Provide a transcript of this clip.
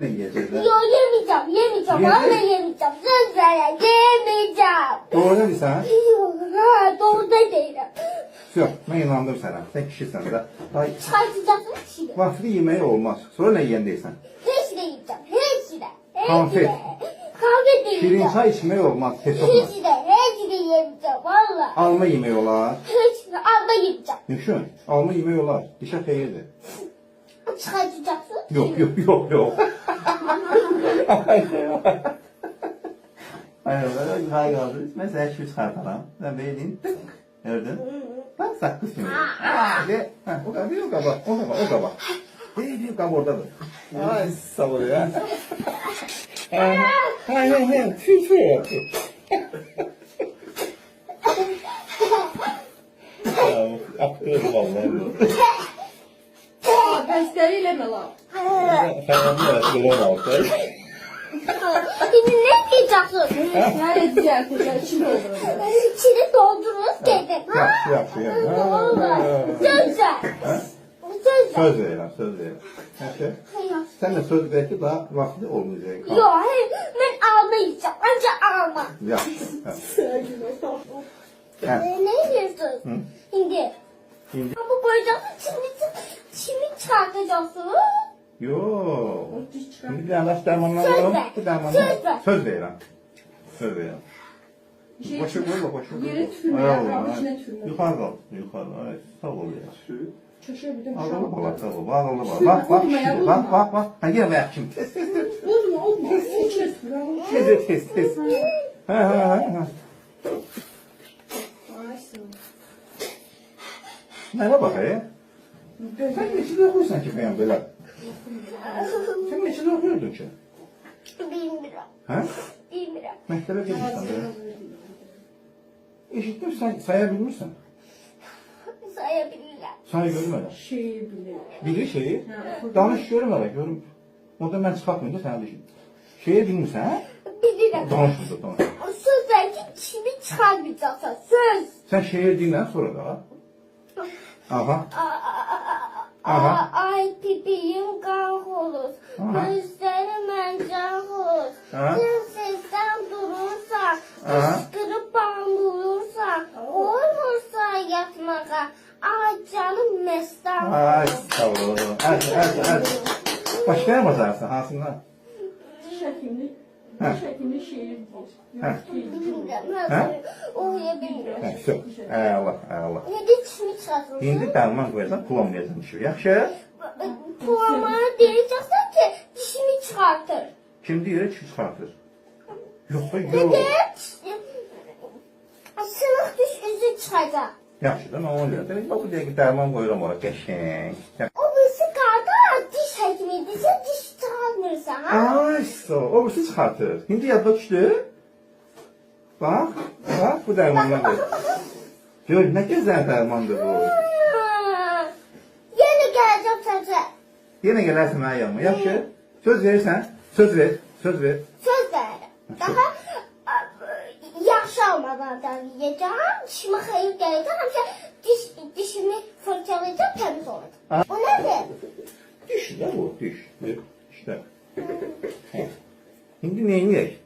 Yine yiyeceğiz. Yok yemeyeceğim. Yemeyeceğim. Vallahi yemeyeceğim. Söz ver ya. Yemeyeceğim. Doğru ne diyorsun? Ha, doğru da değilim. Yok, ben inandım sana. Sen kişisin de. Ay, Çıkartacaksın kişiyi. vakti yemeği olmaz. Sonra ne yiyen değilsen? Hiç de yiyeceğim. Hiç de. Konfet. Kahve de Şirin yiyeceğim. çay içmeyi olmaz. Hiç olmaz. Hiç de yemeyeceğim. Vallahi. Alma yemeği olar. Hiç de alma yiyeceğim. Düşün. Alma yemeği olar. Dişe xeyirdir. Çıkartacaksın. Yok. Hayır, hayır kaldı. Ben sana şu çıkartalım. Ben beğeneyim. Gördün? Bak saklı şimdi. Ve o kadar değil o kadar. O kadar. Değil o kadar oradadır. Ay sağ ol ya. Hayır. Tüy. Aferin vallahi. Gösteriyle mi lan? Şimdi ne yiyeceksin? Ne edeceğim kızlar? İçim doldurur. İçini doldururuz dedim. Yap. Söz ver. Söz verelim. Sen de söz ver ki daha vakti olmayacak. Yok hayır ben alma yiyeceğim. Önce alma. Yap. Ne yiyorsun? Hindi. Ama koyacaksın şimdi çıkartacaksın. Yok. Şimdi bir yandaş dermanlar Söz alalım. ver. Bu dermanlar Söz ver. söz verelim. Başı koyma. Yere tükürme Ayağı ya. vurma. İçine tükürme. Yukarı kal. Evet. Sağ ol ya. Çöşe bir de Ağırlı bala. Bak. Ha gel bak şimdi. Tez. Olma. İçine tükür. Tez. Ha. Neye bak ya? Sen neçide okursan ki ben böyle? Sen neçide okuyordun ki? 1.000 lira. Ha? 1.000 lira. Mektebe gelmişsin böyle. Eşittim sen sayabilirsin. Sayabilirler. Sayı görmeden. Şeyi bilir. Bilir şeyi. Danış görmeden. O da ben çıkartmayınca sen düşün. Şeye bilmirsen ha? 1 lira. Danış. Söz ver ki şimdi çıkarmayacaksın. Söz. Sen şehir dinlen sonra da. Aha. Ay pipiğim kan olur. Aha. Gözlerim can olur. Aha. Sen sesten durursan, Aha. ıskırıp bağırırsan, olmursa yatmağa, ay canım mestan Ay olur. sağ ol. Hadi. Başka ne bazarsın Hansın'dan? Şekimli şehir Bilmiyorum. Uyuyabilirim. Yok. Allah. Ne de çimi çıkarsın? Hindi dərman qoyarsan pul olmayacaq şu. Yaxşı? Puanları diyeceksin ki dişimi çıkartır. Kim deyir ki çıxartır? Yox, Bir yox. de sınıf düş üzü çıkacak. Yaxşı da, nə oluyor? Demək, bu deyək ki, dərman qoyuram ora, qəşəng. O birisi kaldı diş hekimiydi. Sen diş çıkarmıyorsan ha? Ay, o birisi çıxartır. Hindi yadda düşdü. Bax, bu dərmandan qoy. Gör, nə gözəl dərmandır bu. Yine geleceğim sözü. Yenə gələrsən mənə yanıma, yaxşı? Söz verirsən, söz ver. Söz veririm. Daha yaxşı olmadan yiyeceğim. Dişime hayır geleceğim. Dişimi fırçalayacağım temiz olacak. O nedir? Diş də bu, diş. İşte. Hindi neyini yək?